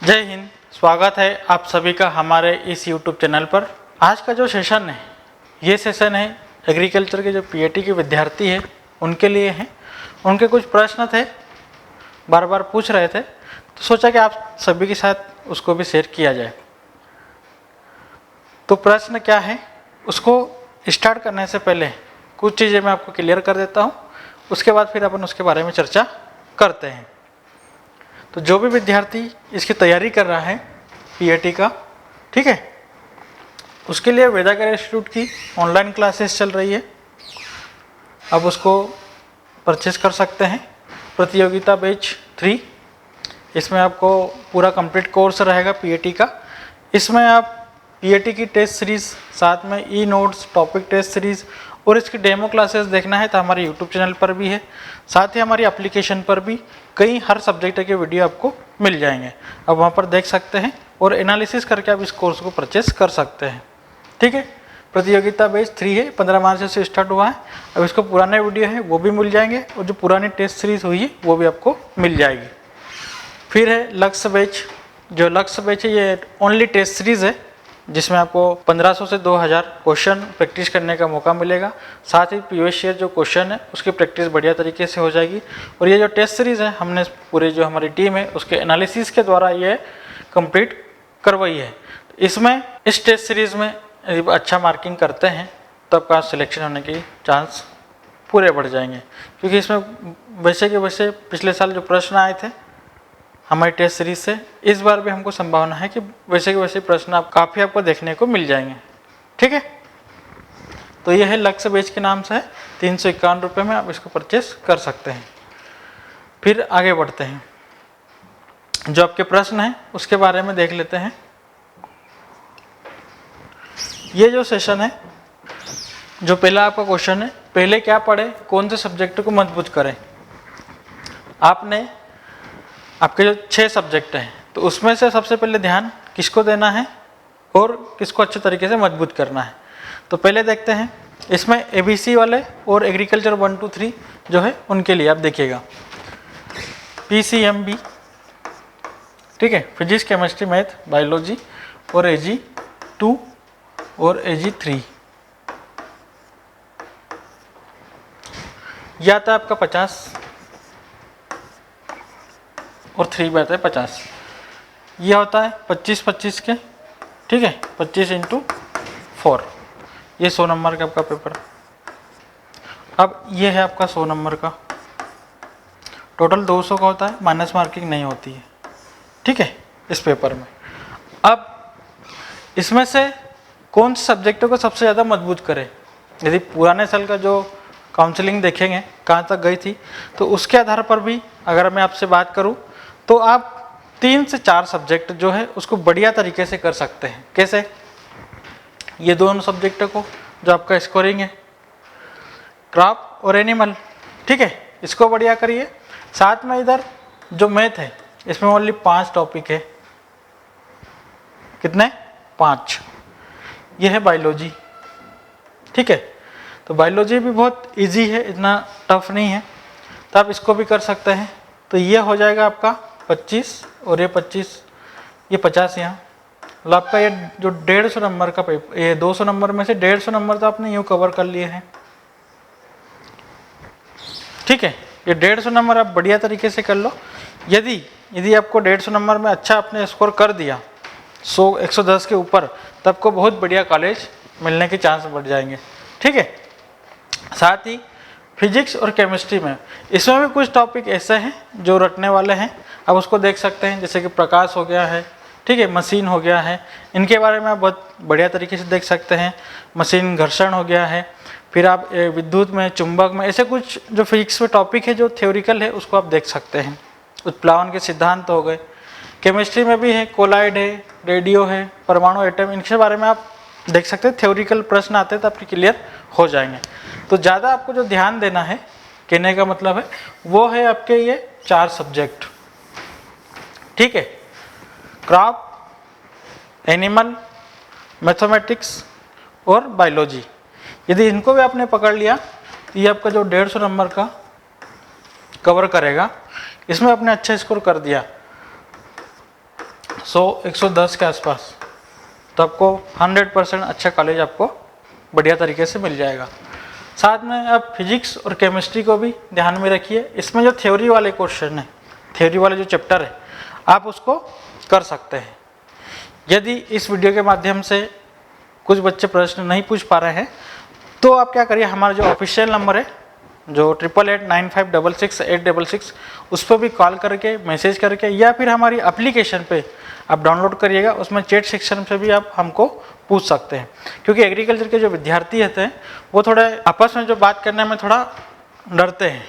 जय हिंद। स्वागत है आप सभी का हमारे इस YouTube चैनल पर। आज का जो सेशन है ये सेशन है एग्रीकल्चर के जो पीएटी के विद्यार्थी हैं उनके लिए है। उनके कुछ प्रश्न थे, बार बार पूछ रहे थे, तो सोचा कि आप सभी के साथ उसको भी शेयर किया जाए। तो प्रश्न क्या है, उसको स्टार्ट करने से पहले कुछ चीज़ें मैं आपको क्लियर कर देता हूँ, उसके बाद फिर अपन उसके बारे में चर्चा करते हैं। तो जो भी विद्यार्थी इसकी तैयारी कर रहा है पीएटी का, ठीक है, उसके लिए वेदागर इंस्टीट्यूट की ऑनलाइन क्लासेस चल रही है। अब उसको परचेस कर सकते हैं। प्रतियोगिता बैच 3, इसमें आपको पूरा कंप्लीट कोर्स रहेगा पीएटी का। इसमें आप पीएटी की टेस्ट सीरीज़, साथ में e notes, topic test series और इसकी डेमो क्लासेस देखना है तो हमारे यूट्यूब चैनल पर भी है, साथ ही हमारी एप्लीकेशन पर भी कई हर सब्जेक्ट के वीडियो आपको मिल जाएंगे। अब वहाँ पर देख सकते हैं और एनालिसिस करके आप इस कोर्स को परचेस कर सकते हैं, ठीक है। प्रतियोगिता बैच 3 है, 15 मार्च से स्टार्ट हुआ है। अब इसको पुराने वीडियो है वो भी मिल जाएंगे और जो पुरानी टेस्ट सीरीज़ हुई है वो भी आपको मिल जाएगी। फिर है लक्ष्य बैच। जो लक्ष्य बैच है ये ओनली टेस्ट सीरीज़ है, जिसमें आपको 1500 से 2000 क्वेश्चन प्रैक्टिस करने का मौका मिलेगा। साथ ही प्रीवियस ईयर जो क्वेश्चन है उसकी प्रैक्टिस बढ़िया तरीके से हो जाएगी। और ये जो टेस्ट सीरीज़ है हमने पूरे जो हमारी टीम है उसके एनालिसिस के द्वारा ये कंप्लीट करवाई है। इसमें इस टेस्ट सीरीज़ में यदि अच्छा मार्किंग करते हैं तो आपका सिलेक्शन होने की चांस पूरे बढ़ जाएंगे, क्योंकि इसमें वैसे के वैसे पिछले साल जो प्रश्न आए थे हमारी टेस्ट सीरीज से, इस बार भी हमको संभावना है कि वैसे के वैसे प्रश्न आप काफ़ी आपको देखने को मिल जाएंगे, ठीक है। तो यह है लक्ष्य बैच के नाम से है, 351 रुपये में आप इसको परचेस कर सकते हैं। फिर आगे बढ़ते हैं, जो आपके प्रश्न हैं उसके बारे में देख लेते हैं। ये जो सेशन है, जो पहला आपका क्वेश्चन है, पहले क्या पढ़े, कौन से सब्जेक्ट को मजबूत करें। आपने आपके जो 6 सब्जेक्ट हैं तो उसमें से सबसे पहले ध्यान किसको देना है और किसको अच्छे तरीके से मजबूत करना है। तो पहले देखते हैं, इसमें एबीसी वाले और एग्रीकल्चर 1 2 3 जो है उनके लिए आप देखिएगा पीसीएमबी, ठीक है, फिजिक्स, केमिस्ट्री, मैथ, बायोलॉजी और एजी 2 और एजी 3। यह आता है आपका 50 और 3 भी आता है 50। यह होता है 25-25 के, ठीक है, 25 × 4, ये 100 नंबर का आपका पेपर। अब ये है आपका 100 नंबर का, टोटल 200 का होता है, माइनस मार्किंग नहीं होती है, ठीक है, इस पेपर में। अब इसमें से कौन से सब्जेक्टों को सबसे ज़्यादा मजबूत करें। यदि पुराने साल का जो काउंसलिंग देखेंगे कहाँ तक गई थी, तो उसके आधार पर भी अगर मैं आपसे बात करूँ तो आप 3 से 4 सब्जेक्ट जो है उसको बढ़िया तरीके से कर सकते हैं। कैसे, ये दोनों सब्जेक्ट को जो आपका स्कोरिंग है, क्रॉप और एनिमल, ठीक है, इसको बढ़िया करिए। साथ में इधर जो मैथ है इसमें ओनली 5 टॉपिक है, कितने, 5। ये है बायोलॉजी, ठीक है, तो बायोलॉजी भी बहुत इजी है, इतना टफ नहीं है, तो आप इसको भी कर सकते हैं। तो ये हो जाएगा आपका 25 और ये 25, ये 50 यहाँ, मतलब आपका ये जो 150 नंबर का पेपर, ये 200 नंबर में से 150 नंबर तो आपने यूँ कवर कर लिए हैं, ठीक है। ये 150 नंबर आप बढ़िया तरीके से कर लो। यदि आपको 150 नंबर में अच्छा आपने स्कोर कर दिया, 110 के ऊपर, तो आपको बहुत बढ़िया कॉलेज मिलने के चांस बढ़ जाएंगे, ठीक है। साथ ही फिजिक्स और केमिस्ट्री में, इसमें भी कुछ टॉपिक ऐसे हैं जो रटने वाले हैं, आप उसको देख सकते हैं, जैसे कि प्रकाश हो गया है, ठीक है, मशीन हो गया है, इनके बारे में आप बहुत बढ़िया तरीके से देख सकते हैं। मशीन घर्षण हो गया है, फिर आप विद्युत में, चुंबक में, ऐसे कुछ जो फिजिक्स में टॉपिक है जो थ्योरिकल है उसको आप देख सकते हैं। उत्प्लावन के सिद्धांत हो गए। केमिस्ट्री में भी है, कोलाइड है, रेडियो है, परमाणु, एटम, इनके बारे में आप देख सकते हैं। थ्योरिकल प्रश्न आते हैं तो आपके क्लियर हो जाएंगे। तो ज़्यादा आपको जो ध्यान देना है, कहने का मतलब है, वो है आपके ये 4 सब्जेक्ट, ठीक है, क्रॉप, एनिमल, मैथमेटिक्स और बायोलॉजी। यदि इनको भी आपने पकड़ लिया तो ये आपका जो 150 नंबर का कवर करेगा। इसमें आपने अच्छा स्कोर कर दिया, 100-110 के आसपास, तो आपको 100% अच्छा कॉलेज आपको बढ़िया तरीके से मिल जाएगा। साथ में आप फिजिक्स और केमिस्ट्री को भी ध्यान में रखिए। इसमें जो थ्योरी वाले क्वेश्चन है, थ्योरी वाले जो चैप्टर है, आप उसको कर सकते हैं। यदि इस वीडियो के माध्यम से कुछ बच्चे प्रश्न नहीं पूछ पा रहे हैं तो आप क्या करिए, हमारा जो ऑफिशियल नंबर है जो 8889566866, उस पर भी कॉल करके, मैसेज करके, या फिर हमारी एप्लीकेशन पे आप डाउनलोड करिएगा, उसमें चैट सेक्शन से भी आप हमको पूछ सकते हैं। क्योंकि एग्रीकल्चर के जो विद्यार्थी होते हैं वो थोड़ा आपस में जो बात करने में थोड़ा डरते हैं,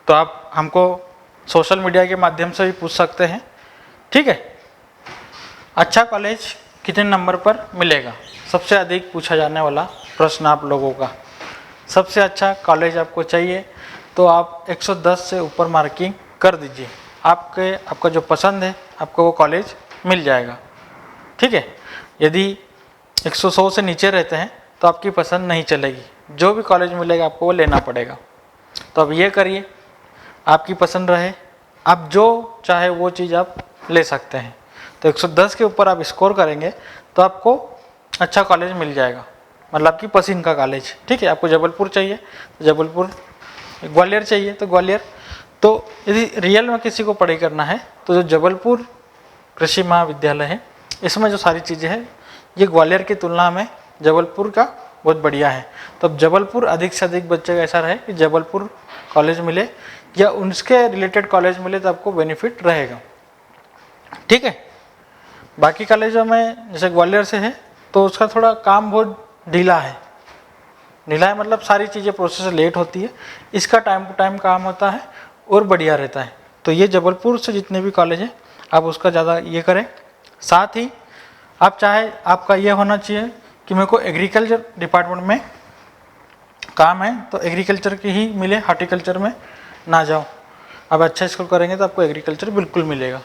तो आप हमको सोशल मीडिया के माध्यम से भी पूछ सकते हैं। ठीक है। अच्छा कॉलेज कितने नंबर पर मिलेगा, सबसे अधिक पूछा जाने वाला प्रश्न आप लोगों का। सबसे अच्छा कॉलेज आपको चाहिए तो आप 110 से ऊपर मार्किंग कर दीजिए, आपका जो पसंद है आपको वो कॉलेज मिल जाएगा। ठीक है। यदि 100 से नीचे रहते हैं तो आपकी पसंद नहीं चलेगी, जो भी कॉलेज मिलेगा आपको वो लेना पड़ेगा। तो अब ये करिए, आपकी पसंद रहे, आप जो चाहे वो चीज़ आप ले सकते हैं। तो 110 के ऊपर आप स्कोर करेंगे तो आपको अच्छा कॉलेज मिल जाएगा, मतलब आपकी पसंद का कॉलेज। ठीक है। आपको जबलपुर चाहिए तो जबलपुर, ग्वालियर चाहिए तो ग्वालियर। तो यदि रियल में किसी को पढ़ाई करना है तो जो जबलपुर कृषि महाविद्यालय है, इसमें जो सारी चीज़ें हैं ये ग्वालियर की तुलना में जबलपुर का बहुत बढ़िया है। तो अब जबलपुर अधिक से अधिक बच्चे का ऐसा रहे कि जबलपुर कॉलेज मिले या उसके रिलेटेड कॉलेज मिले तो आपको बेनिफिट रहेगा। ठीक है। बाकी कॉलेजों में जैसे ग्वालियर से है तो उसका थोड़ा काम बहुत ढीला है मतलब सारी चीज़ें प्रोसेस लेट होती है, इसका टाइम टू टाइम काम होता है और बढ़िया रहता है। तो ये जबलपुर से जितने भी कॉलेज हैं आप उसका ज़्यादा ये करें। साथ ही आप चाहे, आपका ये होना चाहिए कि मेरे को एग्रीकल्चर डिपार्टमेंट में काम है तो एग्रीकल्चर की ही मिले, हार्टिकल्चर में ना जाओ। आप अच्छा स्कोर करेंगे तो आपको एग्रीकल्चर बिल्कुल मिलेगा।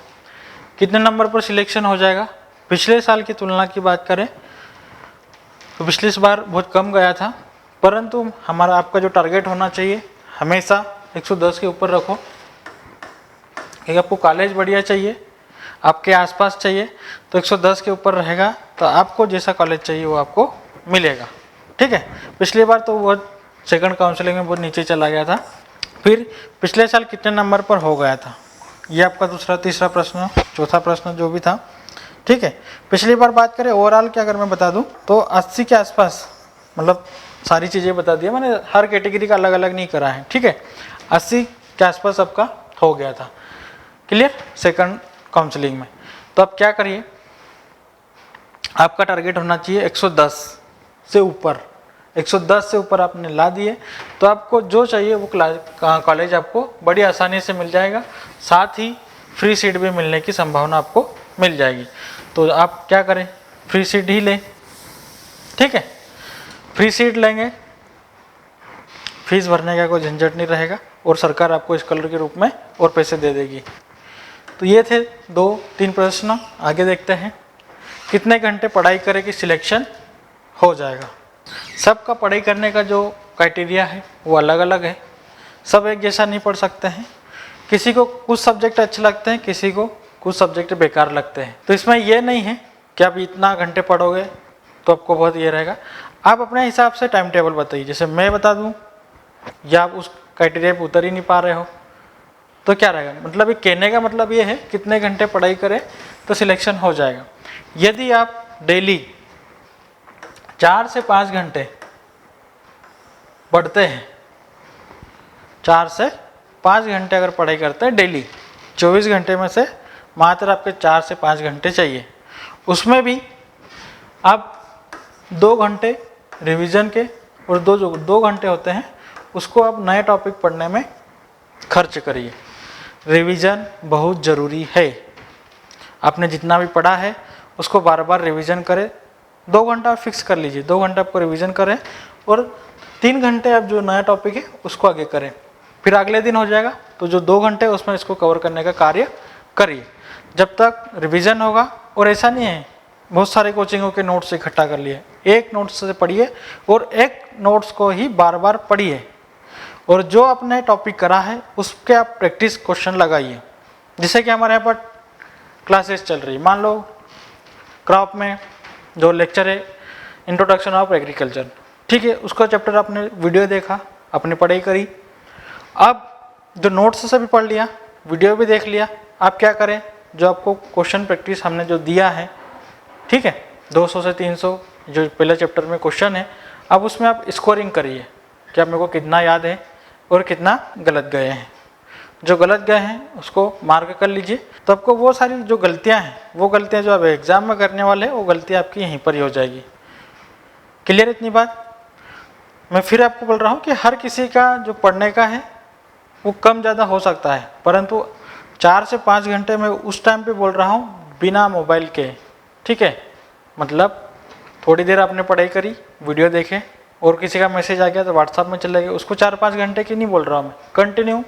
कितने नंबर पर सिलेक्शन हो जाएगा, पिछले साल की तुलना की बात करें तो पिछले बार बहुत कम गया था, परंतु हमारा आपका जो टारगेट होना चाहिए हमेशा 110 के ऊपर रखो। क्योंकि आपको कॉलेज बढ़िया चाहिए, आपके आसपास चाहिए, तो 110 के ऊपर रहेगा तो आपको जैसा कॉलेज चाहिए वो आपको मिलेगा। ठीक है। पिछली बार तो बहुत सेकंड काउंसलिंग में बहुत नीचे चला गया था। फिर पिछले साल कितने नंबर पर हो गया था, ये आपका दूसरा, तीसरा प्रश्न, चौथा प्रश्न जो भी था। ठीक है। पिछली बार बात करें ओवरऑल की, अगर मैं बता दूं तो 80 के आसपास, मतलब सारी चीज़ें बता दिया मैंने, हर कैटेगरी का अलग अलग नहीं करा है। ठीक है। 80 के आसपास आपका हो गया था क्लियर सेकंड काउंसलिंग में। तो आप क्या करिए, आपका टारगेट होना चाहिए 110 से ऊपर। 110 से ऊपर आपने ला दिए तो आपको जो चाहिए वो कॉलेज आपको बड़ी आसानी से मिल जाएगा। साथ ही फ्री सीट भी मिलने की संभावना आपको मिल जाएगी। तो आप क्या करें, फ्री सीट ही लें। ठीक है। फ्री सीट लेंगे, फीस भरने का कोई झंझट नहीं रहेगा और सरकार आपको स्कॉलर के रूप में और पैसे दे देगी। तो ये थे 2-3 प्रश्न। आगे देखते हैं कितने घंटे पढ़ाई करें कि सिलेक्शन हो जाएगा। सबका पढ़ाई करने का जो क्राइटेरिया है वो अलग अलग है, सब एक जैसा नहीं पढ़ सकते हैं। किसी को कुछ सब्जेक्ट अच्छे लगते हैं, किसी को कुछ सब्जेक्ट बेकार लगते हैं। तो इसमें यह नहीं है कि आप इतना घंटे पढ़ोगे तो आपको बहुत ये रहेगा। आप अपने हिसाब से टाइम टेबल बताइए, जैसे मैं बता दूं या आप उस क्राइटेरिया पर उतर ही नहीं पा रहे हो तो क्या रहेगा। मतलब ये कहने का मतलब ये है कितने घंटे पढ़ाई करें तो सिलेक्शन हो जाएगा। यदि आप डेली 4 से 5 घंटे पढ़ते हैं, 4 से 5 घंटे अगर पढ़ाई करते हैं डेली, 24 घंटे में से मात्र आपके 4 से 5 घंटे चाहिए। उसमें भी आप 2 घंटे रिवीजन के और 2 घंटे होते हैं उसको आप नए टॉपिक पढ़ने में खर्च करिए। रिवीजन बहुत ज़रूरी है। आपने जितना भी पढ़ा है उसको बार बार रिवीजन करें। 2 घंटा फिक्स कर लीजिए, 2 घंटा आपको रिवीजन करें और 3 घंटे आप जो नया टॉपिक है उसको आगे करें। फिर अगले दिन हो जाएगा तो जो 2 घंटे उसमें इसको कवर करने का कार्य करिए जब तक रिवीजन होगा। और ऐसा नहीं है बहुत सारे कोचिंगों के नोट्स इकट्ठा कर लिए, एक नोट्स से पढ़िए और एक नोट्स को ही बार बार पढ़िए और जो आपने टॉपिक करा है उसके आप प्रैक्टिस क्वेश्चन लगाइए। जैसे कि हमारे यहाँ पर क्लासेस चल रही, मान लो क्रॉप में जो लेक्चर है इंट्रोडक्शन ऑफ एग्रीकल्चर, ठीक है, उसका चैप्टर आपने वीडियो देखा, आपने पढ़ाई करी, अब जो नोट्स से भी पढ़ लिया, वीडियो भी देख लिया, आप क्या करें, जो आपको क्वेश्चन प्रैक्टिस हमने जो दिया है, ठीक है, 200 से 300 जो पहले चैप्टर में क्वेश्चन है, अब उसमें आप स्कोरिंग करिए कि आप मेरे को कितना याद है और कितना गलत गए हैं। जो गलत गए हैं उसको मार्क कर लीजिए, तो आपको वो सारी जो गलतियां हैं, वो गलतियां जो आप एग्जाम में करने वाले हैं, वो गलतियां आपकी यहीं पर ही हो जाएगी। क्लियर इतनी बात? मैं फिर आपको बोल रहा हूँ कि हर किसी का जो पढ़ने का है वो कम ज़्यादा हो सकता है, परंतु 4 से 5 घंटे मैं उस टाइम पे बोल रहा हूँ बिना मोबाइल के, ठीक है, मतलब थोड़ी देर आपने पढ़ाई करी, वीडियो देखे, और किसी का मैसेज आ गया तो व्हाट्सएप में चले गए, उसको 4-5 घंटे की नहीं बोल रहा हूँ मैं, कंटिन्यू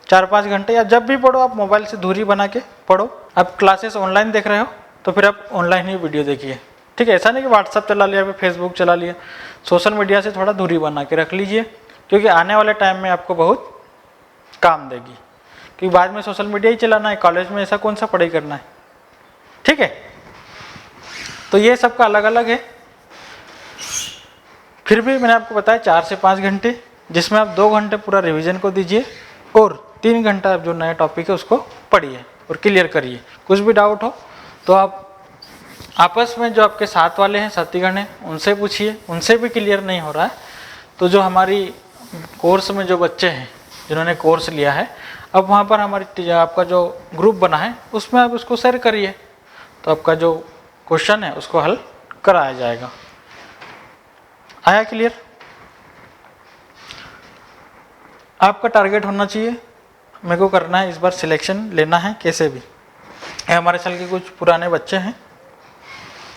4-5 घंटे, या जब भी पढ़ो आप मोबाइल से दूरी बना के पढ़ो। आप क्लासेस ऑनलाइन देख रहे हो तो फिर आप ऑनलाइन ही वीडियो देखिए, ठीक है, ऐसा नहीं कि व्हाट्सएप चला लिया, फिर फेसबुक चला लिया, सोशल मीडिया से थोड़ा दूरी बना के रख लीजिए, क्योंकि आने वाले टाइम में आपको बहुत काम देगी, क्योंकि बाद में सोशल मीडिया ही चलाना है, कॉलेज में ऐसा कौन सा पढ़ाई करना है, ठीक है। तो ये सबका अलग अलग है। फिर भी मैंने आपको बताया 4 से 5 घंटे, जिसमें आप 2 घंटे पूरा रिवीजन को दीजिए और 3 घंटा आप जो नया टॉपिक है उसको पढ़िए और क्लियर करिए। कुछ भी डाउट हो तो आप आपस में जो आपके साथ वाले हैं, साथीगण हैं, उनसे पूछिए, उनसे भी क्लियर नहीं हो रहा है तो जो हमारी कोर्स में जो बच्चे हैं जिन्होंने कोर्स लिया है, अब वहाँ पर हमारी आपका जो ग्रुप बना है उसमें आप उसको शेयर करिए, तो आपका जो क्वेश्चन है उसको हल कराया जाएगा। आया क्लियर? आपका टारगेट होना चाहिए, मेरे को करना है इस बार सिलेक्शन लेना है कैसे भी। हमारे साल के कुछ पुराने बच्चे हैं,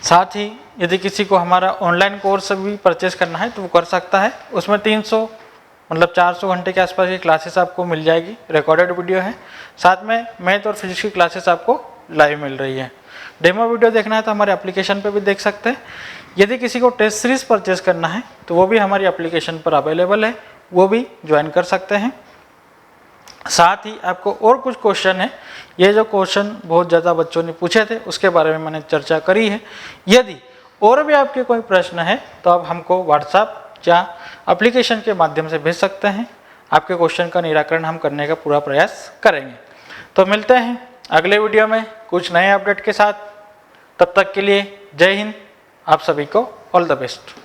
साथ ही यदि किसी को हमारा ऑनलाइन कोर्स भी परचेस करना है तो वो कर सकता है। उसमें 300 मतलब 400 घंटे के आसपास की क्लासेस आपको मिल जाएगी, रिकॉर्डेड वीडियो है, साथ में मैथ और फिजिक्स की क्लासेस आपको लाइव मिल रही है। डेमो वीडियो देखना है तो हमारे एप्लीकेशन पे भी देख सकते हैं। यदि किसी को टेस्ट सीरीज परचेस करना है तो वो भी हमारी एप्लीकेशन पर अवेलेबल है, वो भी ज्वाइन कर सकते हैं। साथ ही आपको और कुछ क्वेश्चन है, ये जो क्वेश्चन बहुत ज़्यादा बच्चों ने पूछे थे उसके बारे में मैंने चर्चा करी है। यदि और भी आपके कोई प्रश्न है तो आप हमको व्हाट्सएप या एप्लीकेशन के माध्यम से भेज सकते हैं, आपके क्वेश्चन का निराकरण हम करने का पूरा प्रयास करेंगे। तो मिलते हैं अगले वीडियो में कुछ नए अपडेट के साथ, तब तक के लिए जय हिंद, आप सभी को ऑल द बेस्ट।